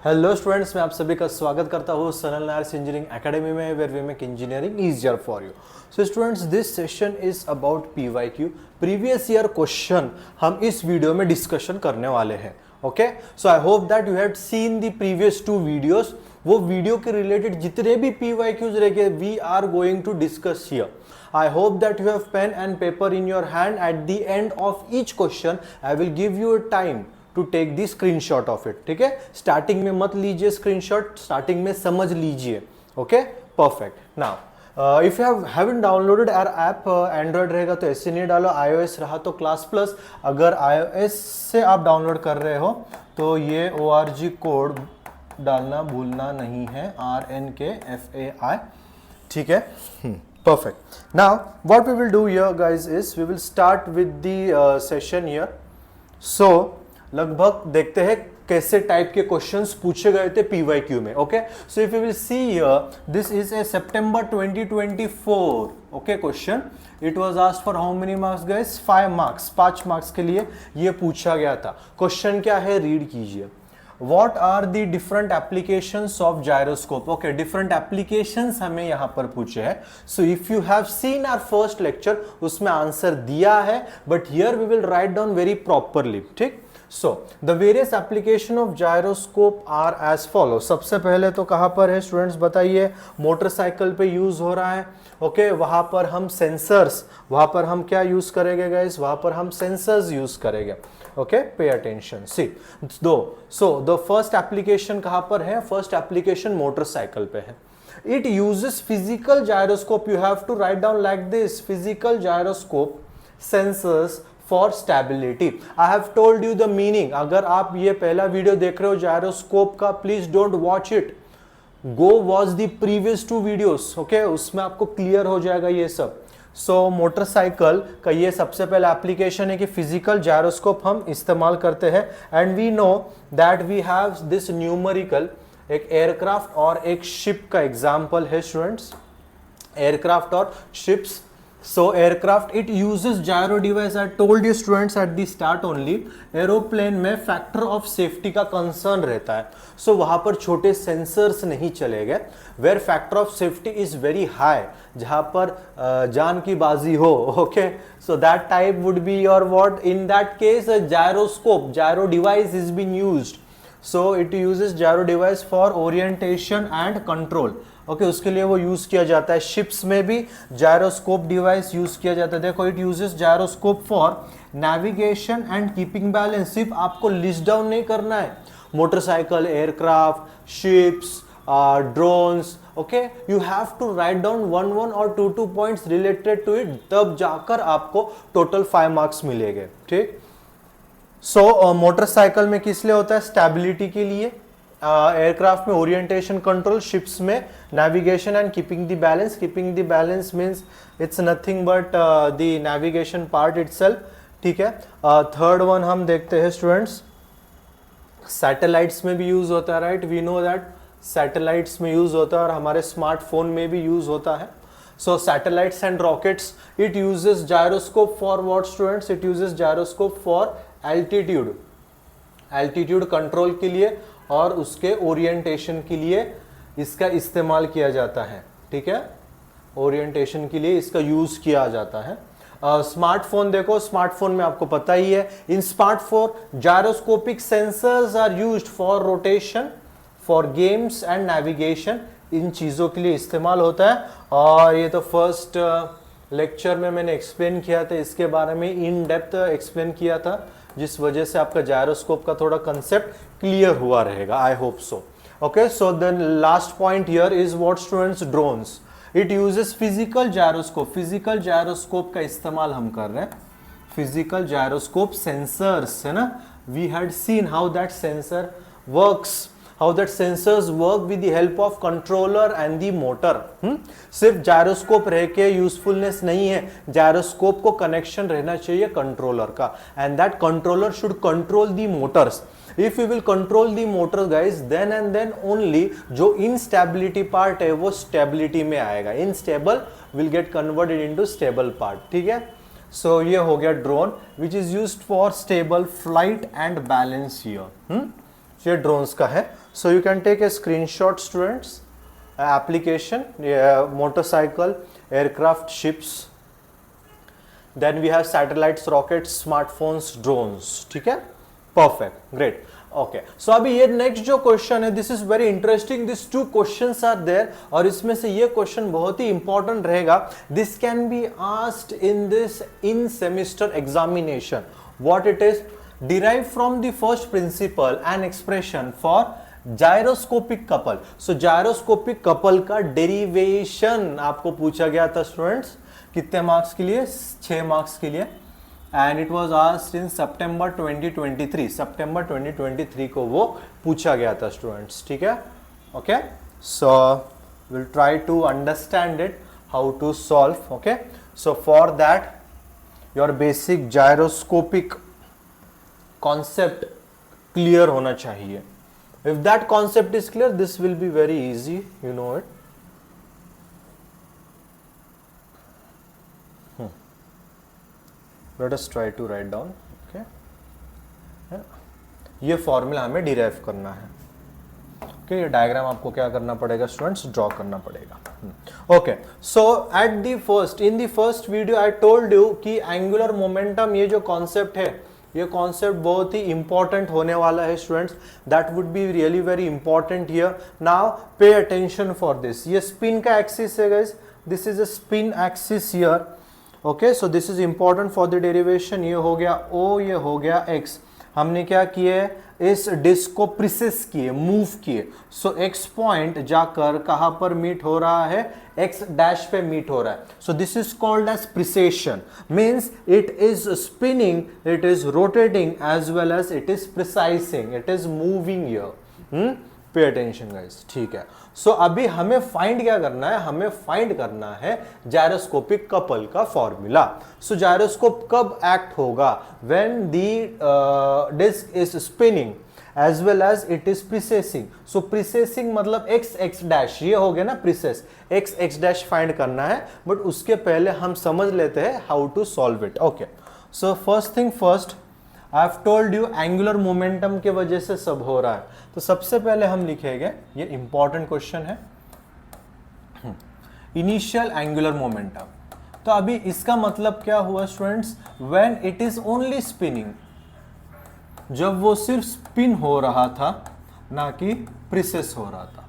Hello students, मैं आप सभी का स्वागत करता हूँ सनल नायर इंजीनियरिंग एकेडमी में, where we make engineering easier for you. So students, this session is about PYQ, previous year question हम इस वीडियो में डिस्कशन करने वाले हैं। Okay, so I hope that you had seen the previous 2 videos. वो video के रिलेटेड जितने भी पीवाईक्यूज रहेंगे we are going to discuss here. I hope that you have pen and paper in your hand. At the end of each question, I will give you a time to take the screenshot of it. ठीक है, starting में मत लीजिए screenshot, starting में समझ लीजिए। Okay, perfect. Now if you haven't downloaded our app, Android रहेगा तो ऐसे नहीं डालो, iOS रहा तो क्लास प्लस। अगर iOS से आप डाउनलोड कर रहे हो तो ये ORG कोड डालना भूलना नहीं है, RNKFAI। ठीक है, perfect. Now what we will do here guys is we will start with the session here. So लगभग देखते हैं कैसे टाइप के क्वेश्चंस पूछे गए थे पीवाईक्यू में। Okay, so if you will see here, this is a September 2024 okay question. It was asked for how many marks guys? 5 marks, 5 marks के लिए ये पूछा गया था। क्वेश्चन क्या है, रीड कीजिए। What are the different applications of gyroscope? Okay, different applications हमें यहाँ पर पूछे हैं। So if you have seen our first lecture, उसमें आंसर दिया है, but here we will write down very properly. ठीक? So the various application of gyroscope are as follows. सबसे पहले तो कहाँ पर है स्टूडेंट्स बताइए? मोटरसाइकिल पे यूज हो रहा है। ओके, वहां पर हम सेंसर्स, वहां पर हम क्या यूज करेंगे गाइस? वहां पर हम सेंसर्स यूज करेंगे। Okay, pay attention. See though, so the first application कहां पर है? फर्स्ट एप्लीकेशन मोटरसाइकिल पे है। It uses physical gyroscope. You have to write down like this, physical gyroscope sensors for stability. I have told you the meaning. अगर आप ये पहला video देख रहे हो जायरोस्कोप का, please don't watch it, go watch the previous 2 videos. Okay, उसमें आपको क्लियर हो जाएगा ये सब। सो मोटरसाइकिल का ये सबसे पहला एप्लीकेशन है कि फिजिकल जायरोस्कोप हम इस्तेमाल करते हैं। And we know that we have this numerical, एक एयरक्राफ्ट और एक शिप का एग्जांपल है स्टूडेंट्स, एयरक्राफ्ट और ships. So aircraft it uses gyro device. I told you students at the start only, aeroplane में फैक्टर ऑफ सेफ्टी का concern रहता है। सो वहां पर छोटे सेंसर्स नहीं चलेंगे। Where factor of safety is very high, जहां पर जान की बाजी हो। Okay, so that type would be your what? In that case gyroscope, gyro device is being used. So it uses gyro device for orientation and control. Okay, उसके लिए वो use किया जाता है। शिप्स में भी जायरोस्कोप डिवाइस यूज किया जाता है। देखो, it uses gyroscope for navigation and keeping balance. सिर्फ आपको लिस्ट डाउन नहीं करना है, motorcycle, aircraft, ships, drones. Okay, you have to write down 1 और 2 पॉइंट्स रिलेटेड टू इट, तब जाकर आपको टोटल 5 मार्क्स मिलेंगे। ठीक, सो मोटरसाइकिल में किस लिए होता है? स्टेबिलिटी के लिए। एयरक्राफ्ट में ओरिएंटेशन कंट्रोल, शिप्स में navigation and keeping the balance. Keeping the balance means it's nothing but the navigation part itself. ठीक है, थर्ड वन हम देखते हैं स्टूडेंट्स, सैटेलाइट्स में भी यूज होता है। Right, we know that satellites में यूज होता है और हमारे स्मार्टफोन में भी यूज होता है। So satellites and rockets, it uses gyroscope for what students? It uses gyroscope for altitude, altitude control के लिए और उसके ओरिएंटेशन के लिए इसका इस्तेमाल किया जाता है। ठीक है, ओरिएंटेशन के लिए इसका यूज किया जाता है। स्मार्टफोन देखो, स्मार्टफोन में आपको पता ही है, in smartphone gyroscopic sensors are used for rotation, for games and navigation. इन चीजों के लिए इस्तेमाल होता है। और ये तो फर्स्ट लेक्चर में मैंने एक्सप्लेन किया था, इसके बारे में इन डेप्थ एक्सप्लेन किया था, जिस वजह से आपका जायरोस्कोप का थोड़ा कंसेप्ट क्लियर हुआ रहेगा। I hope so. Okay, so then last point here is what students? Drones. It uses physical gyroscope. Physical gyroscope का इस्तेमाल हम कर रहे हैं। फिजिकल जायरोस्कोप सेंसर्स है ना, we had seen how that sensor works, how that sensors work with the help of controller and the motor. सिर्फ gyroscope रह के यूजफुलनेस नहीं है, जायरोस्कोप को कनेक्शन रहना चाहिए कंट्रोलर का, and that controller should control the motors. If you will control the motor guys, then and then only जो इनस्टेबिलिटी पार्ट है वो स्टेबिलिटी में आएगा। Unstable will get converted into stable part. ठीक है, सो ये हो गया drone, which is used for stable flight and balance here. ये ड्रोन्स का है. So you can take a screenshot students. Application motorcycle, aircraft, ships, then we have satellites, rockets, smartphones, drones. ठीक है, परफेक्ट, ग्रेट. ओके, सो अभी ये next जो question है, this is very interesting. This 2 questions are there और इसमें से ये क्वेश्चन बहुत ही इंपॉर्टेंट रहेगा. This can be asked in this in semester examination. What it is? Derive from the first principle and expression for gyroscopic couple. So gyroscopic couple का derivation आपको पूछा गया था स्टूडेंट्स. कितने मार्क्स के लिए? 6 मार्क्स के लिए. And it was asked in September 2023. सितंबर 2023 को वो पूछा गया था स्टूडेंट्स. ठीक है, okay. So will try to understand it, how to solve. Okay, so for that your basic gyroscopic concept clear होना चाहिए. If that concept is clear, this will be very easy, you know it. Let us try to write down. Okay, ये formula हमें derive करना है. Okay, ये diagram आपको क्या करना पड़ेगा स्टूडेंट्स? ड्रॉ करना पड़ेगा. Okay, so at the first in the first video I told you कि एंगुलर मोमेंटम, ये जो कॉन्सेप्ट है, ये कॉन्सेप्ट बहुत ही इंपॉर्टेंट होने वाला है students. That would be really very important here. Now pay attention for this. ये स्पिन का एक्सिस है guys. This is a spin axis here. Okay, so this is important for the derivation. ये हो गया O, ये हो गया X. हमने क्या किए? इस डिस्क को प्रिसेस किए, मूव किए. सो X पॉइंट जाकर कहां पर मीट हो रहा है? X डैश पे मीट हो रहा है. So this is called as precession. Means it is spinning, it is rotating as well as it is precising, it is moving here. Pay attention guys. ठीक है, सो अभी हमें फाइंड क्या करना है? हमें फाइंड करना है जायरोस्कोपिक कपल का फॉर्मूला. सो जायरोस्कोप कब एक्ट होगा? When the disc is spinning as well as it is precessing. So precessing मतलब एक्स एक्स डैश, ये हो गया ना precess. X X dash find करना है, बट उसके पहले हम समझ लेते हैं how to solve it. Okay, so first thing first, I have told you angular momentum के वजह से सब हो रहा है. तो सबसे पहले हम लिखेंगे, ये इंपॉर्टेंट क्वेश्चन है, इनिशियल एंगुलर मोमेंटम. तो अभी इसका मतलब क्या हुआ students? When it is only spinning, जब वो सिर्फ स्पिन हो रहा था, ना कि प्रिसेस हो रहा था.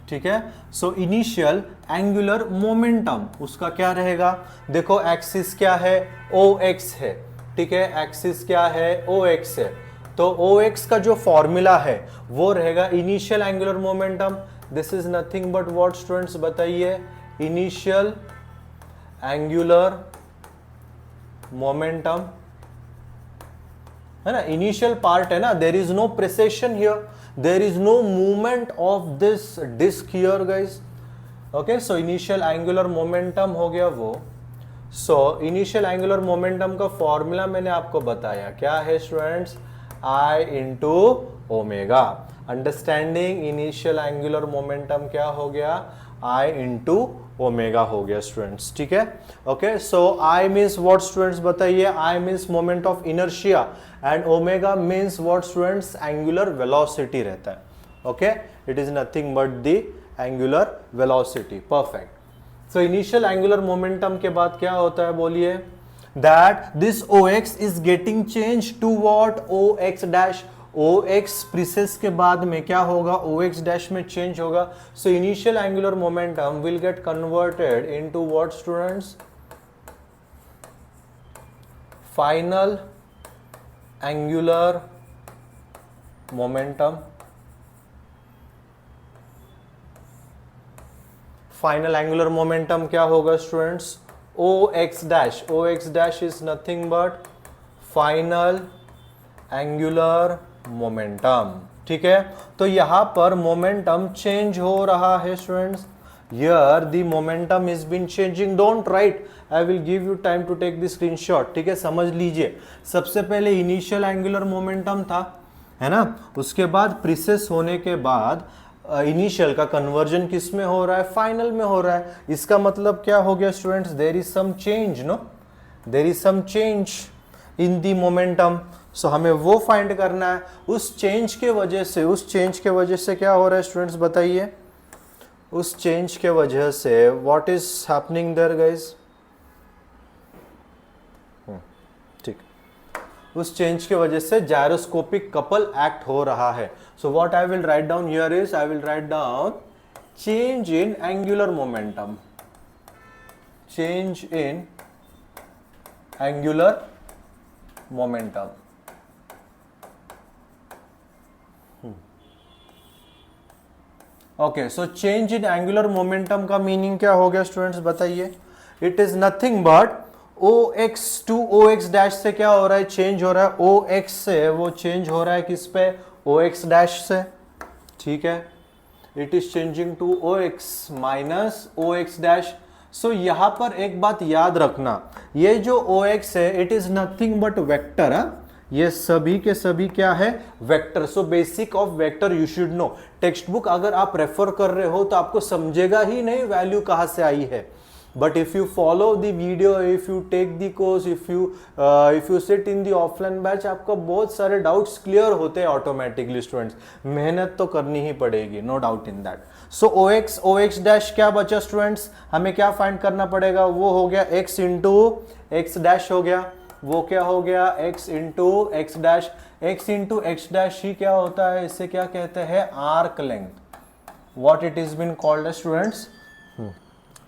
ठीक है, सो इनिशियल एंगुलर मोमेंटम उसका क्या रहेगा? देखो एक्सिस क्या है? OX है. ठीक है, एक्सिस क्या है? OX है. तो OX का जो फॉर्मूला है वो रहेगा initial angular momentum. This is nothing but what students? बताइए. इनिशियल एंगुलर मोमेंटम है ना, इनिशियल पार्ट है ना. There is no precession here, there is no movement of this disc here guys. Okay, so initial angular momentum हो गया वो. So initial angular momentum का formula मैंने आपको बताया, क्या है students? I into omega. Understanding initial angular momentum क्या हो गया? I इंटू ओमेगा हो गया स्टूडेंट्स. ठीक है, okay. So I means what students? बताइए. I means moment of inertia and omega means what students? Angular velocity रहता है. Okay, it is nothing but the angular velocity. Perfect. So initial angular momentum के बाद क्या होता है? बोलिए. that this OX is getting changed to what? OX dash. OX प्रिसेस के बाद में क्या होगा? OX dash में चेंज होगा. So initial angular momentum will get converted into what students? Final angular momentum. Final angular momentum क्या होगा students? OX dash. OX dash is nothing but final angular momentum. ठीक है, तो यहां पर मोमेंटम चेंज हो रहा है students. Here the momentum is been changing. Don't write. I will give you time to take the screenshot. ठीक है, समझ लीजिए. सबसे पहले इनिशियल एंगुलर मोमेंटम था, है ना. उसके बाद प्रिसेस होने के बाद इनिशियल का कन्वर्जन किस में हो रहा है? फाइनल में हो रहा है. इसका मतलब क्या हो गया students? There is some change, no, there is some change. In the momentum. So हमें वो फाइंड करना है। उस चेंज के वजह से क्या हो रहा है स्टूडेंट्स बताइए, उस चेंज के वजह से what is happening there guys, ठीक, उस चेंज के वजह से जायरोस्कोपिक कपल एक्ट हो रहा है। So what I will write down here is, I will write down change in angular momentum, change in angular momentum. Okay, so change in angular momentum का meaning क्या हो गया स्टूडेंट्स बताइए, it is nothing but OX to OX dash से क्या हो रहा है, चेंज हो रहा है। OX से वो चेंज हो रहा है किस पे, OX डैश से, ठीक है। It is changing to OX minus OX dash. So यहां पर एक बात याद रखना, ये जो OX है it is nothing but vector है, ये सभी के सभी क्या है, vector. So basic of vector you should know. Text book अगर आप रेफर कर रहे हो तो आपको समझेगा ही नहीं वैल्यू कहां से आई है, but if you follow the video, if you take the course, if you sit in the offline batch, आपको बहुत सारे डाउट्स क्लियर होते हैं ऑटोमेटिकली स्टूडेंट्स। मेहनत तो करनी ही पड़ेगी, no doubt in that. So OX dash क्या बचा स्टूडेंट्स, हमें क्या फाइंड करना पड़ेगा, वो हो गया x इंटू एक्स डैश हो गया, वो क्या हो गया x into X dash. x into X dash ही क्या होता है, इससे क्या कहते हैं, arc length, what it is been called students,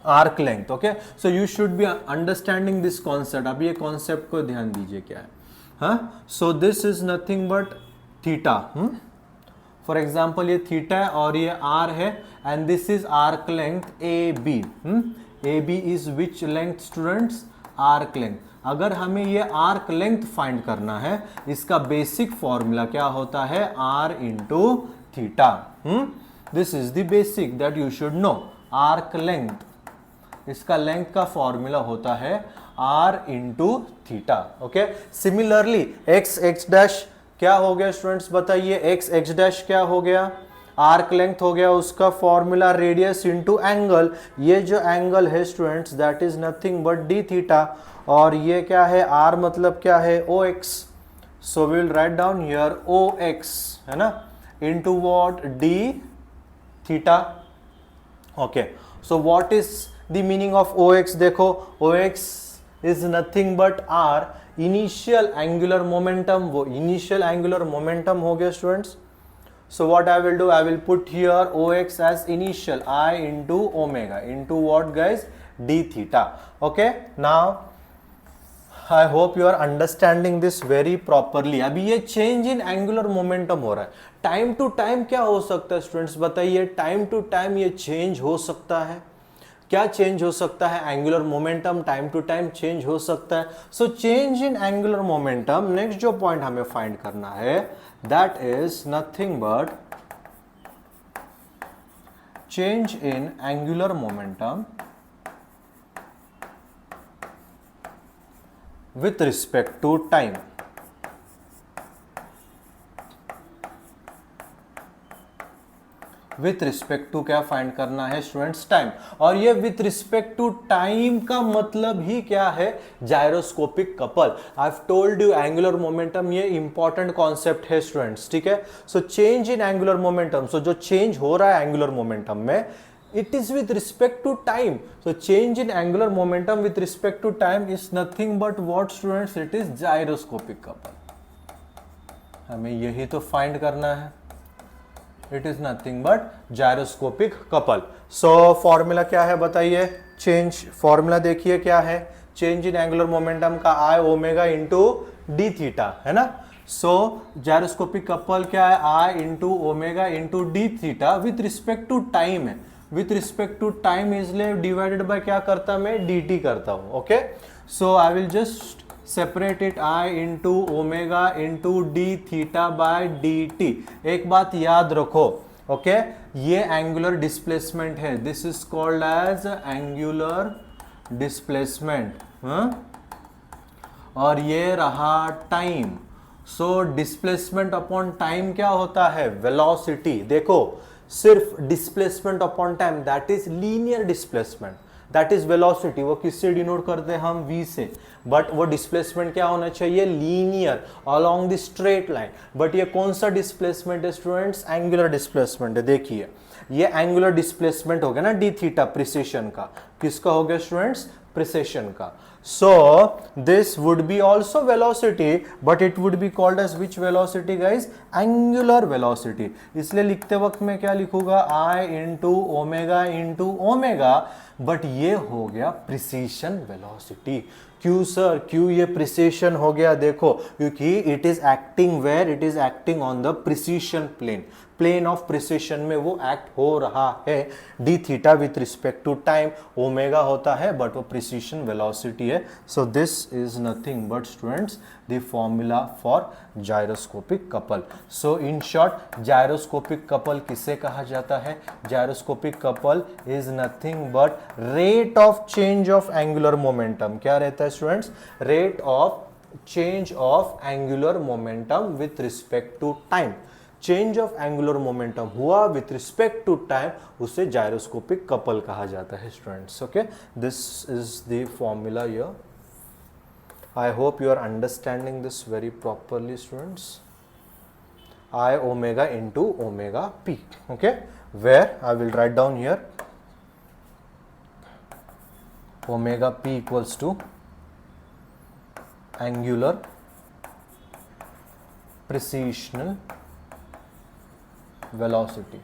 arc length. Okay, so you should be understanding this concept. अब ये कॉन्सेप्ट को ध्यान दीजिए क्या है, हाँ। So this is nothing but theta, for example ये थीटा है और ये आर है, and this is arc length AB। AB is which length students, arc length. अगर हमें ये आर्क लेंथ फाइंड करना है, इसका बेसिक फॉर्मूला क्या होता है, R into theta. This is the basic that you should know, arc length, इसका लेंथ का फॉर्मूला होता है R into theta. Okay, similarly x dash क्या हो गया स्टूडेंट्स बताइए, x डैश क्या हो गया, आर्क लेंथ हो गया, उसका फॉर्मूला रेडियस इंटू एंगल। ये जो एंगल है students that is nothing but d theta, और ये क्या है, R मतलब क्या है, OX। So we will write down here OX है ना, into what, d theta. Okay, so what is the meaning of OX, देखो OX is nothing but R, initial angular momentum, वो initial angular momentum हो गया students। so what I will do, I will put here OX as initial, I into omega into what guys, d theta। okay, now I hope you are understanding this very properly। अभी ये change in angular momentum हो रहा है, time to time क्या हो सकता है students बताइए, टाइम टू टाइम ये चेंज हो सकता है। क्या चेंज हो सकता है, angular momentum time to time change हो सकता है। So change in angular momentum, next जो पॉइंट हमें फाइंड करना है that is nothing but change in angular momentum with respect to time. With respect to क्या फाइंड करना है स्टूडेंट्स, टाइम। और ये विथ रिस्पेक्ट टू टाइम का मतलब ही क्या है, gyroscopic couple. I have told you angular momentum, ये इंपॉर्टेंट कॉन्सेप्ट है स्टूडेंट्स, ठीक है। So change in angular momentum, so जो चेंज हो रहा है एंगुलर मोमेंटम में, it is with respect to time। so change in angular momentum with respect to time is nothing but what students, it is gyroscopic couple। हमें यही तो find करना है, it is nothing but gyroscopic couple। so formula क्या है बताइए, change formula देखिए क्या है, चेंज इन एंगुलर मोमेंटम का I omega into d theta है ना। सो जायरोस्कोपिक कपल क्या है, I into omega into d theta with respect to time है। विथ रिस्पेक्ट टू टाइम इसलिए डिवाइडेड बाय क्या करता मैं, dt करता हूं। Okay, so I will just separate it, I into omega into d theta by dt। एक बात याद रखो, ओके, ये एंगुलर डिस्प्लेसमेंट है, this is called as angular displacement. और ये रहा time. So displacement upon time क्या होता है, वेलोसिटी। देखो सिर्फ displacement upon time that is linear displacement, that is velocity. वो किससे डिनोट करते हैं हम? v से। बट वो डिस्प्लेसमेंट क्या होना चाहिए? Linear along the straight line. But ये कौन सा डिस्प्लेसमेंट है स्टूडेंट्स? एंगुलर डिस्प्लेसमेंट है। देखिए ये एंगुलर डिस्प्लेसमेंट हो गया ना डी थीटा, प्रिसिशन का। किसका हो गया स्टूडेंट्स? प्रिसिशन का। So this would be also velocity, but it would be called as which velocity guys? Angular velocity। इसलिए लिखते वक्त मैं क्या लिखूंगा? I into ओमेगा, बट ये हो गया प्रिसीशन वेलोसिटी। क्यों सर? क्यों ये प्रिसीशन हो गया? देखो क्योंकि it is acting where? It is acting on the precession plane. Plane of precession में वो एक्ट हो रहा है। D theta with respect to time omega होता है, बट वो प्रिसिशन वेलोसिटी है। So this is nothing but students the formula for gyroscopic couple. So in short gyroscopic couple किसे कहा जाता है? Gyroscopic couple is nothing but rate of change of angular momentum. क्या रहता है students? Rate of change of angular momentum with respect to time. Change of angular momentum हुआ with respect to time, उसे gyroscopic couple कहा जाता है students. Okay, this is the formula here. I hope you are understanding this very properly students. I omega into omega p, okay, where I will write down here omega p equals to angular precessional velocity,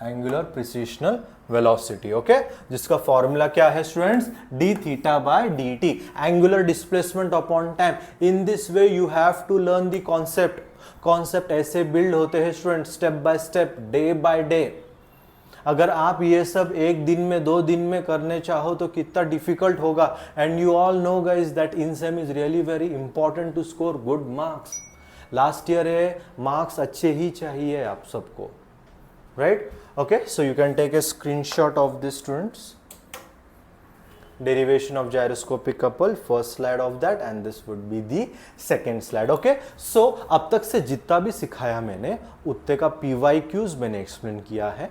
angular precessional velocity. Okay, जिसका formula क्या है students? D theta by D T, angular displacement upon time. In this way you have to learn the concept. Concept ऐसे build होते हैं student, step by step, day by day. अगर आप ये सब एक दिन में, 2 दिन में करने चाहो तो कितना डिफिकल्ट होगा। And you all know guys that insem is really very important to score good marks. Last year है, मार्क्स अच्छे ही चाहिए आप सबको, right? Okay, so you can take a screenshot of this students, derivation of gyroscopic couple, first slide of that, and this would be the second slide. Okay, so अब तक से जितना भी सिखाया मैंने उतने का PYQs मैंने explain किया है।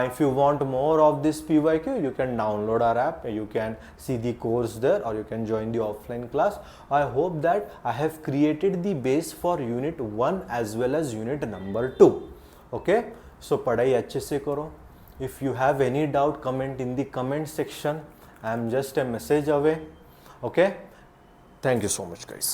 If you want more of this PYQ, you can download our app, you can see the course there, or you can join the offline class. I hope that I have created the base for unit 1 as well as unit number 2. Okay, so पढ़ाई अच्छे से करो। If you have any doubt, comment in the comment section. I am just a message away. Okay, thank you so much guys.